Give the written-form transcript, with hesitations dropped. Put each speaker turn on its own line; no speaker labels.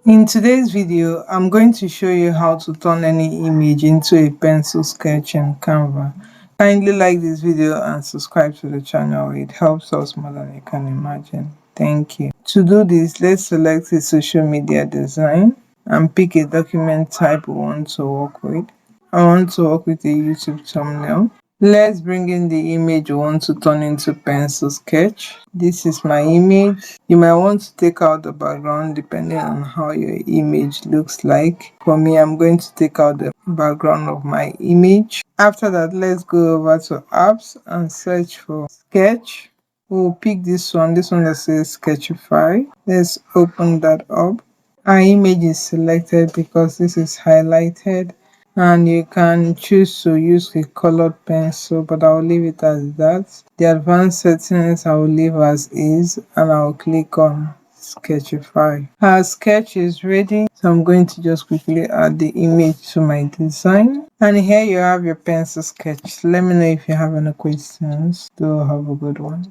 In today's video, I'm going to show you how to turn any image into a pencil sketch in Canva. Kindly like this video and subscribe to the channel. It helps us more than you can imagine. Thank you. To do this, let's select a social media design and pick a document type we want to work with. I want to work with a YouTube thumbnail. Let's bring in the image we want to turn into pencil sketch. This is my image. You might want to take out the background depending on how your image looks like. For me, I'm going to take out the background of my image. After that, let's go over to apps and search for sketch. We'll pick this one that says Sketchify. Let's open that up. Our image is selected because this is highlighted, and you can choose to use a colored pencil, but I'll leave it as that. The advanced settings I will leave as is, and I'll click on Sketchify. Our sketch is ready, so I'm going to just quickly add the image to my design, and here you have your pencil sketch. Let me know if you have any questions. Do have a good one.